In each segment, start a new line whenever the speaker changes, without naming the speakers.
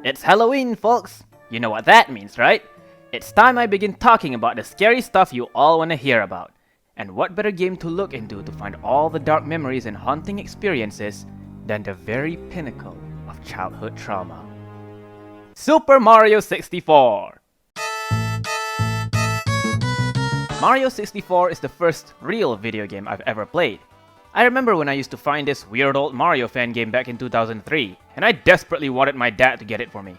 It's Halloween, folks! You know what that means, right? It's time I begin talking about the scary stuff you all want to hear about. And what better game to look into to find all the dark memories and haunting experiences than the very pinnacle of childhood trauma. Super Mario 64! Mario 64 is the first real video game I've ever played. I remember when I used to find this weird old Mario fan game back in 2003, and I desperately wanted my dad to get it for me.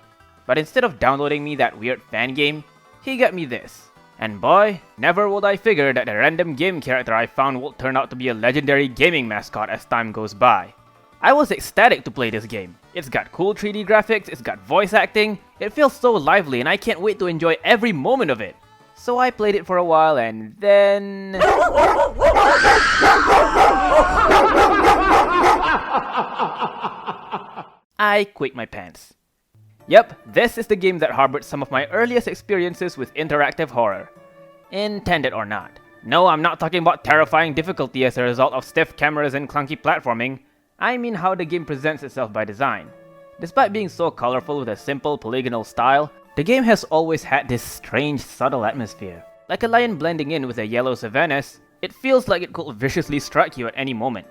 But instead of downloading me that weird fan game, he got me this. And boy, never would I figure that the random game character I found would turn out to be a legendary gaming mascot as time goes by. I was ecstatic to play this game. It's got cool 3D graphics, it's got voice acting, it feels so lively and I can't wait to enjoy every moment of it. So I played it for a while and then... I quit my pants. Yep, this is the game that harbored some of my earliest experiences with interactive horror. Intended or not. No, I'm not talking about terrifying difficulty as a result of stiff cameras and clunky platforming. I mean how the game presents itself by design. Despite being so colorful with a simple polygonal style, the game has always had this strange, subtle atmosphere. Like a lion blending in with the yellow savannas, it feels like it could viciously strike you at any moment.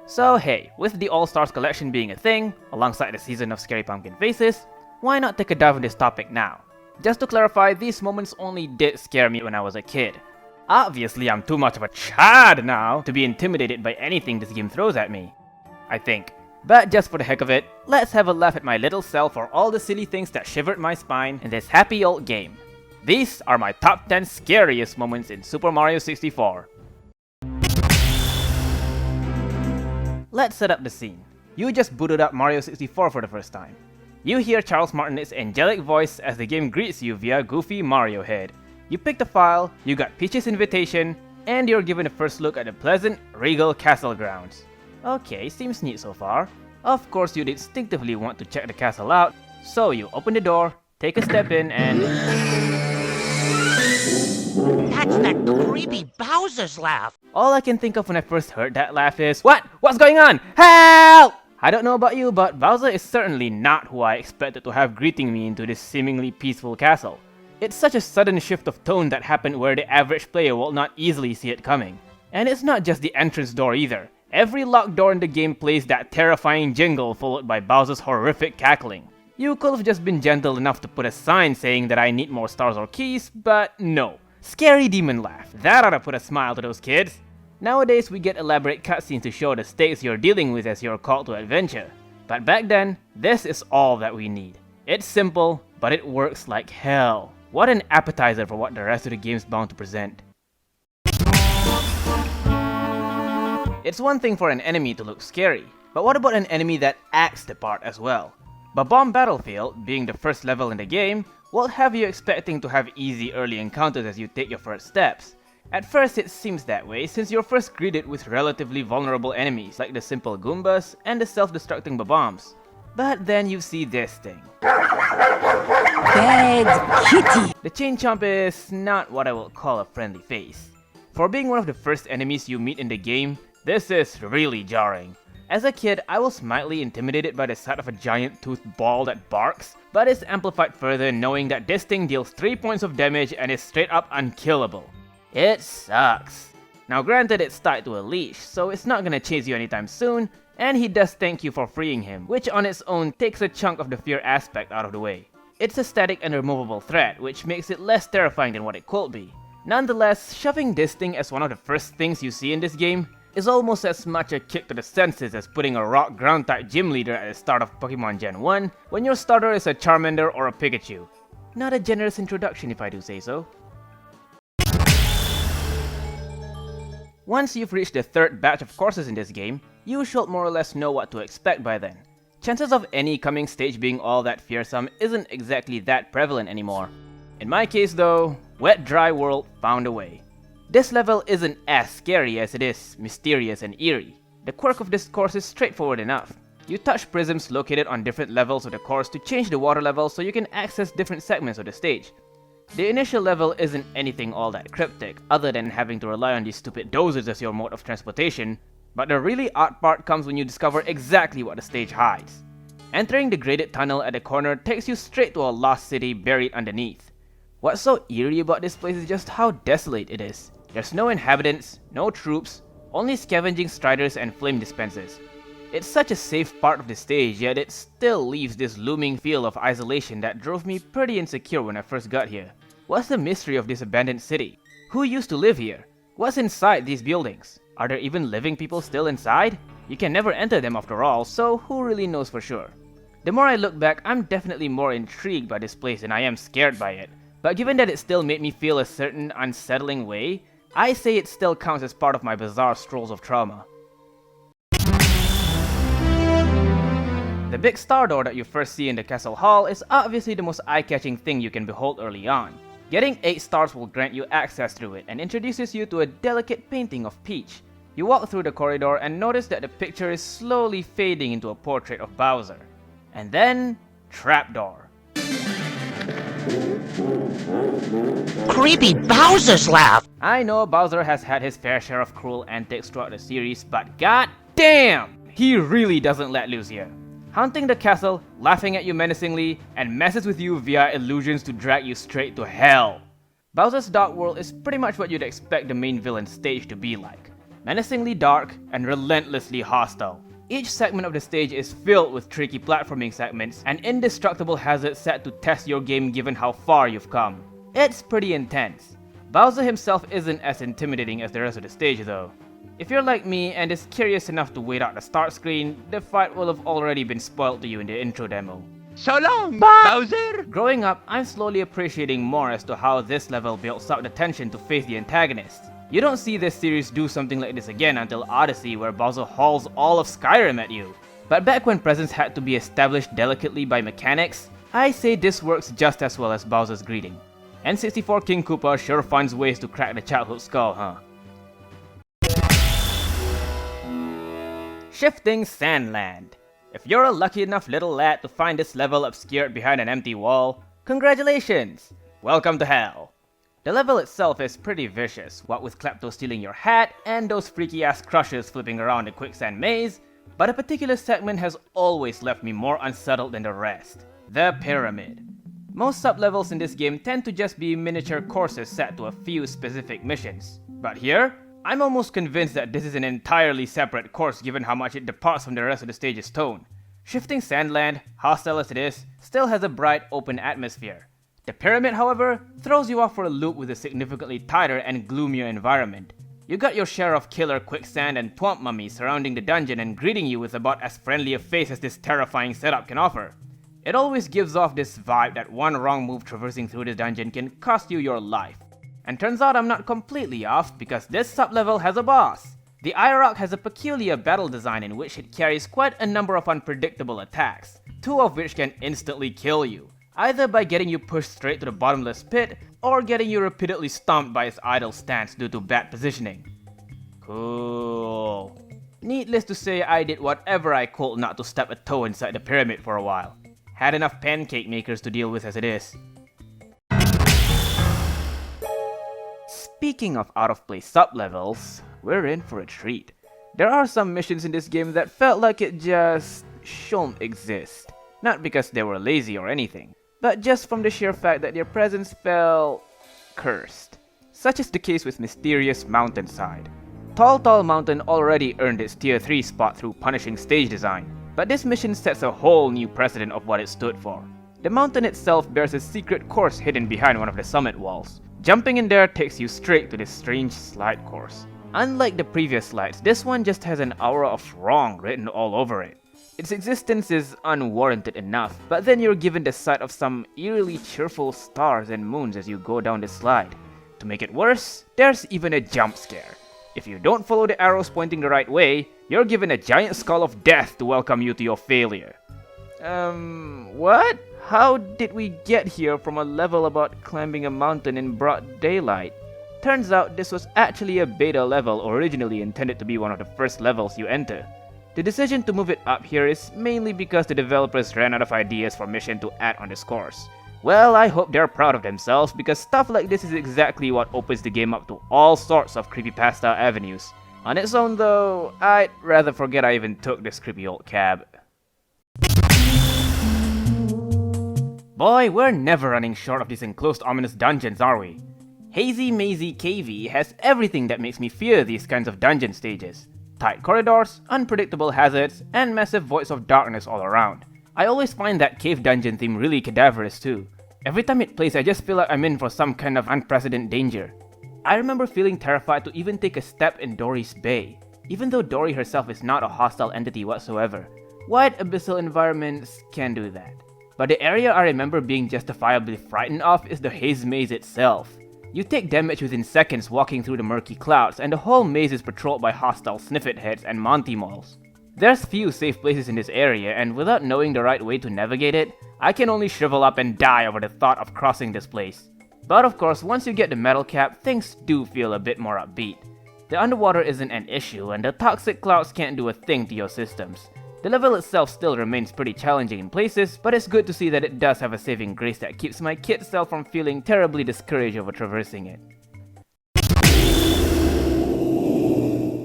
So hey, with the All-Stars collection being a thing, alongside the season of Scary Pumpkin Faces, why not take a dive on this topic now? Just to clarify, these moments only did scare me when I was a kid. Obviously, I'm too much of a chad now to be intimidated by anything this game throws at me. I think. But just for the heck of it, let's have a laugh at my little self for all the silly things that shivered my spine in this happy old game. These are my top 10 scariest moments in Super Mario 64. Let's set up the scene. You just booted up Mario 64 for the first time. You hear Charles Martinet's angelic voice as the game greets you via Goofy Mario Head. You pick the file, you got Peach's invitation, and you're given a first look at the pleasant, regal castle grounds. Okay, seems neat so far. Of course you'd instinctively want to check the castle out, so you open the door, take a step in, and...
That's that creepy Bowser's laugh!
All I can think of when I first heard that laugh is, What? What's going on? Help! I don't know about you, but Bowser is certainly not who I expected to have greeting me into this seemingly peaceful castle. It's such a sudden shift of tone that happened where the average player will not easily see it coming. And it's not just the entrance door either. Every locked door in the game plays that terrifying jingle followed by Bowser's horrific cackling. You could have just been gentle enough to put a sign saying that I need more stars or keys, but no. Scary demon laugh. That ought to put a smile to those kids. Nowadays we get elaborate cutscenes to show the stakes you're dealing with as you're called to adventure. But back then, this is all that we need. It's simple, but it works like hell. What an appetizer for what the rest of the game's bound to present. It's one thing for an enemy to look scary, but what about an enemy that acts the part as well? Bomb Battlefield, being the first level in the game, will have you expecting to have easy early encounters as you take your first steps. At first it seems that way since you're first greeted with relatively vulnerable enemies like the simple Goombas and the self-destructing bombs. But then you see this thing.
Bad kitty!
The Chain Chomp is not what I would call a friendly face. For being one of the first enemies you meet in the game, this is really jarring. As a kid, I was mildly intimidated by the sight of a giant toothed ball that barks, but it's amplified further knowing that this thing deals 3 points of damage and is straight up unkillable. It sucks. Now granted it's tied to a leash, so it's not gonna chase you anytime soon, and he does thank you for freeing him, which on its own takes a chunk of the fear aspect out of the way. It's a static and removable threat, which makes it less terrifying than what it could be. Nonetheless, shoving this thing as one of the first things you see in this game is almost as much a kick to the senses as putting a rock ground type gym leader at the start of Pokemon Gen 1 when your starter is a Charmander or a Pikachu. Not a generous introduction if I do say so. Once you've reached the third batch of courses in this game, you should more or less know what to expect by then. Chances of any coming stage being all that fearsome isn't exactly that prevalent anymore. In my case though, Wet Dry World found a way. This level isn't as scary as it is mysterious and eerie. The quirk of this course is straightforward enough. You touch prisms located on different levels of the course to change the water level so you can access different segments of the stage. The initial level isn't anything all that cryptic, other than having to rely on these stupid dozers as your mode of transportation, but the really odd part comes when you discover exactly what the stage hides. Entering the graded tunnel at the corner takes you straight to a lost city buried underneath. What's so eerie about this place is just how desolate it is. There's no inhabitants, no troops, only scavenging striders and flame dispensers. It's such a safe part of the stage, yet it still leaves this looming feel of isolation that drove me pretty insecure when I first got here. What's the mystery of this abandoned city? Who used to live here? What's inside these buildings? Are there even living people still inside? You can never enter them after all, so who really knows for sure? The more I look back, I'm definitely more intrigued by this place than I am scared by it. But given that it still made me feel a certain unsettling way, I say it still counts as part of my bizarre strolls of trauma. The big star door that you first see in the castle hall is obviously the most eye-catching thing you can behold early on. Getting 8 stars will grant you access through it and introduces you to a delicate painting of Peach. You walk through the corridor and notice that the picture is slowly fading into a portrait of Bowser. And then, trapdoor.
Creepy Bowser's laugh!
I know Bowser has had his fair share of cruel antics throughout the series, but god damn! He really doesn't let loose here. Haunting the castle, laughing at you menacingly, and messes with you via illusions to drag you straight to hell. Bowser's Dark World is pretty much what you'd expect the main villain stage to be like. Menacingly dark and relentlessly hostile. Each segment of the stage is filled with tricky platforming segments and indestructible hazards set to test your game given how far you've come. It's pretty intense. Bowser himself isn't as intimidating as the rest of the stage though. If you're like me and is curious enough to wait out the start screen, the fight will have already been spoiled to you in the intro demo.
So long, Bowser!
Growing up, I'm slowly appreciating more as to how this level builds up the tension to face the antagonist. You don't see this series do something like this again until Odyssey, where Bowser hauls all of Skyrim at you. But back when presence had to be established delicately by mechanics, I say this works just as well as Bowser's greeting. N64 King Koopa sure finds ways to crack the childhood skull, huh? Shifting Sandland. If you're a lucky enough little lad to find this level obscured behind an empty wall, congratulations! Welcome to hell. The level itself is pretty vicious, what with Klepto stealing your hat and those freaky ass crushers flipping around the quicksand maze, but a particular segment has always left me more unsettled than the rest. The Pyramid. Most sub-levels in this game tend to just be miniature courses set to a few specific missions, but here, I'm almost convinced that this is an entirely separate course given how much it departs from the rest of the stage's tone. Shifting Sandland, hostile as it is, still has a bright open atmosphere. The Pyramid, however, throws you off for a loop with a significantly tighter and gloomier environment. You got your share of killer quicksand and Twomp mummies surrounding the dungeon and greeting you with about as friendly a face as this terrifying setup can offer. It always gives off this vibe that one wrong move traversing through the dungeon can cost you your life. And turns out I'm not completely off because this sub-level has a boss. The IROC has a peculiar battle design in which it carries quite a number of unpredictable attacks, 2 of which can instantly kill you, either by getting you pushed straight to the bottomless pit or getting you repeatedly stomped by its idle stance due to bad positioning. Cool. Needless to say, I did whatever I could not to step a toe inside the pyramid for a while. Had enough pancake makers to deal with as it is. Speaking of out-of-place sub-levels, we're in for a treat. There are some missions in this game that felt like it just shouldn't exist. Not because they were lazy or anything, but just from the sheer fact that their presence felt cursed. Such is the case with mysterious Mountainside. Tall Mountain already earned its tier 3 spot through punishing stage design, but this mission sets a whole new precedent of what it stood for. The mountain itself bears a secret course hidden behind one of the summit walls. Jumping in there takes you straight to this strange slide course. Unlike the previous slides, this one just has an aura of wrong written all over it. Its existence is unwarranted enough, but then you're given the sight of some eerily cheerful stars and moons as you go down the slide. To make it worse, there's even a jump scare. If you don't follow the arrows pointing the right way, you're given a giant skull of death to welcome you to your failure. What? How did we get here from a level about climbing a mountain in broad daylight? Turns out this was actually a beta level originally intended to be one of the first levels you enter. The decision to move it up here is mainly because the developers ran out of ideas for mission to add on this course. Well, I hope they're proud of themselves because stuff like this is exactly what opens the game up to all sorts of creepypasta avenues. On its own though, I'd rather forget I even took this creepy old cab. Boy, we're never running short of these enclosed ominous dungeons, are we? Hazy Mazy KV has everything that makes me fear these kinds of dungeon stages. Tight corridors, unpredictable hazards, and massive voids of darkness all around. I always find that cave dungeon theme really cadaverous too. Every time it plays, I just feel like I'm in for some kind of unprecedented danger. I remember feeling terrified to even take a step in Dory's Bay, even though Dory herself is not a hostile entity whatsoever. Wide abyssal environments can do that. But the area I remember being justifiably frightened of is the Haze maze itself. You take damage within seconds walking through the murky clouds, and the whole maze is patrolled by hostile sniffet heads and Monty Moles. There's few safe places in this area, and without knowing the right way to navigate it, I can only shrivel up and die over the thought of crossing this place. But of course, once you get the metal cap, things do feel a bit more upbeat. The underwater isn't an issue, and the toxic clouds can't do a thing to your systems. The level itself still remains pretty challenging in places, but it's good to see that it does have a saving grace that keeps my kid self from feeling terribly discouraged over traversing it.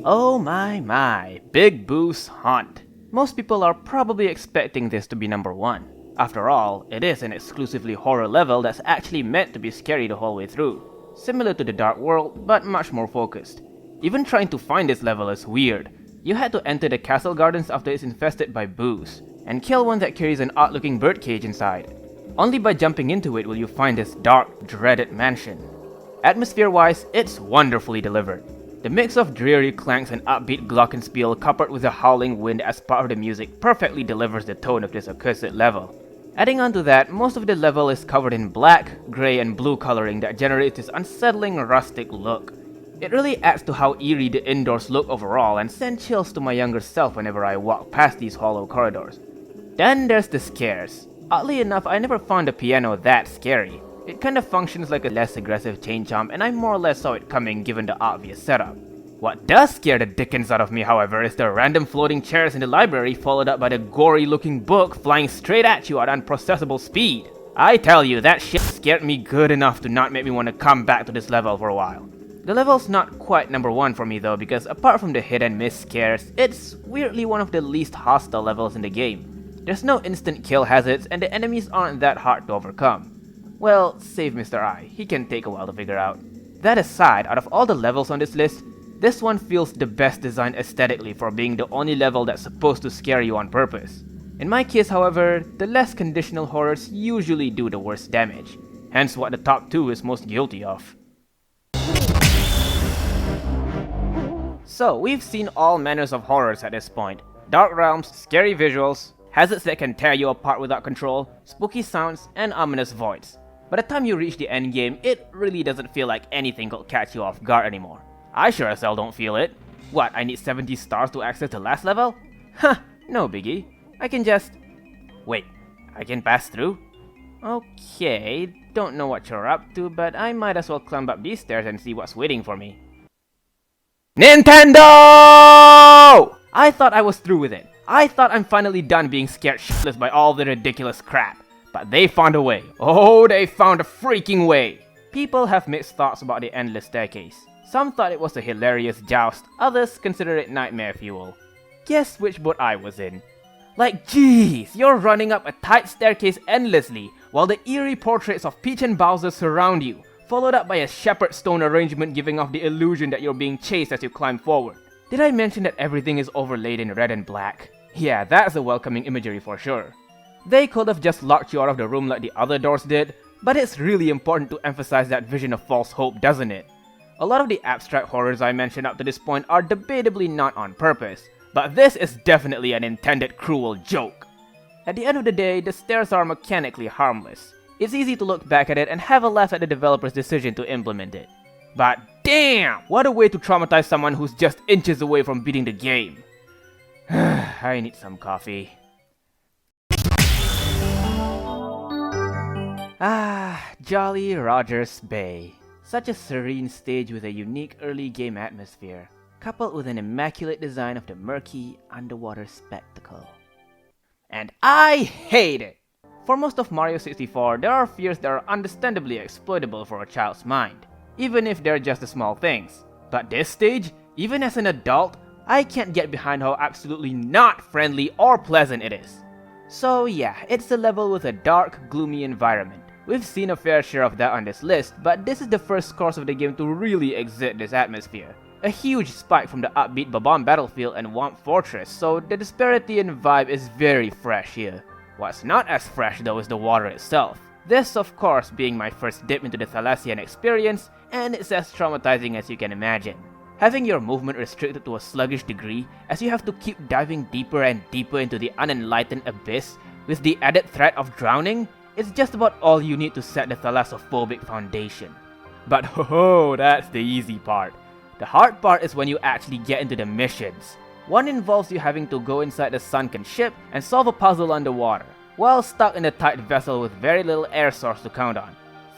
Oh my, Big Boo's Haunt. Most people are probably expecting this to be number 1. After all, it is an exclusively horror level that's actually meant to be scary the whole way through. Similar to the Dark World, but much more focused. Even trying to find this level is weird. You had to enter the castle gardens after it's infested by boos, and kill one that carries an odd-looking birdcage inside. Only by jumping into it will you find this dark, dreaded mansion. Atmosphere-wise, it's wonderfully delivered. The mix of dreary clanks and upbeat glockenspiel coupled with a howling wind as part of the music perfectly delivers the tone of this accursed level. Adding on to that, most of the level is covered in black, grey and blue coloring that generates this unsettling rustic look. It really adds to how eerie the indoors look overall and send chills to my younger self whenever I walk past these hollow corridors. Then there's the scares. Oddly enough, I never found the piano that scary. It kind of functions like a less aggressive chain chomp, and I more or less saw it coming given the obvious setup. What does scare the dickens out of me, however, is the random floating chairs in the library followed up by the gory looking book flying straight at you at unprocessable speed. I tell you, that shit scared me good enough to not make me want to come back to this level for a while. The level's not quite number 1 for me though, because apart from the hit and miss scares, it's weirdly one of the least hostile levels in the game. There's no instant kill hazards and the enemies aren't that hard to overcome. Well, save Mr. I, he can take a while to figure out. That aside, out of all the levels on this list, this one feels the best designed aesthetically for being the only level that's supposed to scare you on purpose. In my case, however, the less conditional horrors usually do the worst damage, hence what the top 2 is most guilty of. So, we've seen all manners of horrors at this point. Dark realms, scary visuals, hazards that can tear you apart without control, spooky sounds, and ominous voids. By the time you reach the endgame, it really doesn't feel like anything could catch you off guard anymore. I sure as hell don't feel it. What, I need 70 stars to access the last level? Huh, no biggie. I can just... Wait, I can pass through? Okay, don't know what you're up to, but I might as well climb up these stairs and see what's waiting for me. Nintendo! I thought I was through with it. I thought I'm finally done being scared shitless by all the ridiculous crap. But they found a way. Oh, they found a freaking way! People have mixed thoughts about the endless staircase. Some thought it was a hilarious joust, others consider it nightmare fuel. Guess which boat I was in. Like, jeez, you're running up a tight staircase endlessly, while the eerie portraits of Peach and Bowser surround you, followed up by a shepherd stone arrangement giving off the illusion that you're being chased as you climb forward. Did I mention that everything is overlaid in red and black? Yeah, that's a welcoming imagery for sure. They could have just locked you out of the room like the other doors did, but it's really important to emphasize that vision of false hope, doesn't it? A lot of the abstract horrors I mentioned up to this point are debatably not on purpose, but this is definitely an intended cruel joke. At the end of the day, the stairs are mechanically harmless. It's easy to look back at it and have a laugh at the developer's decision to implement it. But damn! What a way to traumatize someone who's just inches away from beating the game. I need some coffee. Jolly Rogers Bay. Such a serene stage with a unique early game atmosphere, coupled with an immaculate design of the murky underwater spectacle. And I hate it! For most of Mario 64, there are fears that are understandably exploitable for a child's mind, even if they're just the small things. But this stage, even as an adult, I can't get behind how absolutely not friendly or pleasant it is. So yeah, it's a level with a dark, gloomy environment. We've seen a fair share of that on this list, but this is the first course of the game to really exhibit this atmosphere. A huge spike from the upbeat Babam battlefield and Womp Fortress, so the disparity in vibe is very fresh here. What's not as fresh though is the water itself. This of course being my first dip into the Thalassian experience, and it's as traumatizing as you can imagine. Having your movement restricted to a sluggish degree as you have to keep diving deeper and deeper into the unenlightened abyss with the added threat of drowning is just about all you need to set the thalassophobic foundation. But ho, that's the easy part. The hard part is when you actually get into the missions. One involves you having to go inside the sunken ship and solve a puzzle underwater, while stuck in a tight vessel with very little air source to count on.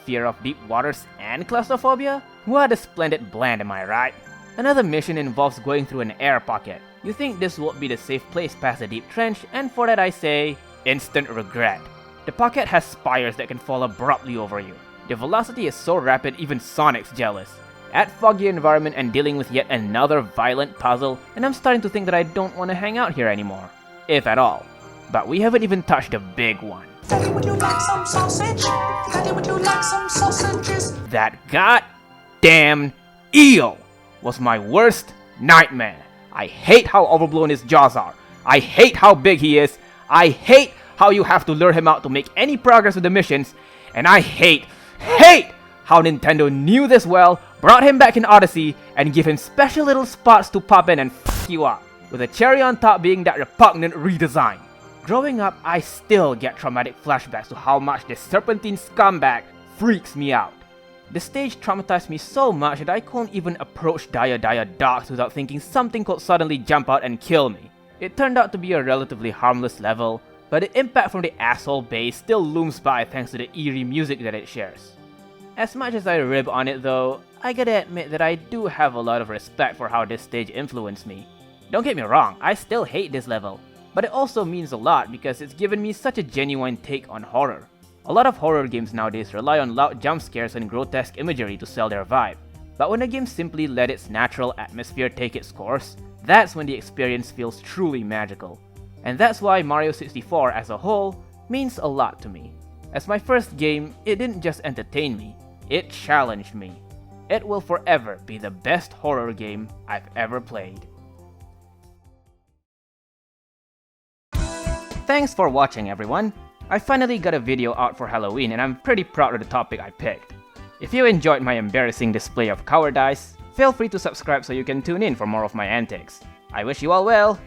Fear of deep waters and claustrophobia? What a splendid blend, am I right? Another mission involves going through an air pocket. You think this would be the safe place past a deep trench, and for that I say, instant regret. The pocket has spires that can fall abruptly over you. The velocity is so rapid even Sonic's jealous. Add foggy environment and dealing with yet another violent puzzle, and I'm starting to think that I don't want to hang out here anymore. If at all. But we haven't even touched the big one.
Daddy, would you like some sausage? Daddy, would you like some sausages?
That goddamn eel was my worst nightmare. I hate how overblown his jaws are. I hate how big he is. I hate how you have to lure him out to make any progress with the missions. And I hate how Nintendo knew this well, brought him back in Odyssey, and give him special little spots to pop in and f you up, with a cherry on top being that repugnant redesign. Growing up, I still get traumatic flashbacks to how much this serpentine scumbag freaks me out. The stage traumatized me so much that I couldn't even approach Dire Docks without thinking something could suddenly jump out and kill me. It turned out to be a relatively harmless level, but the impact from the asshole bass still looms by thanks to the eerie music that it shares. As much as I rib on it though, I gotta admit that I do have a lot of respect for how this stage influenced me. Don't get me wrong, I still hate this level, but it also means a lot because it's given me such a genuine take on horror. A lot of horror games nowadays rely on loud jump scares and grotesque imagery to sell their vibe, but when a game simply let its natural atmosphere take its course, that's when the experience feels truly magical. And that's why Mario 64 as a whole means a lot to me. As my first game, it didn't just entertain me, it challenged me. It will forever be the best horror game I've ever played. Thanks for watching everyone! I finally got a video out for Halloween and I'm pretty proud of the topic I picked. If you enjoyed my embarrassing display of cowardice, feel free to subscribe so you can tune in for more of my antics. I wish you all well!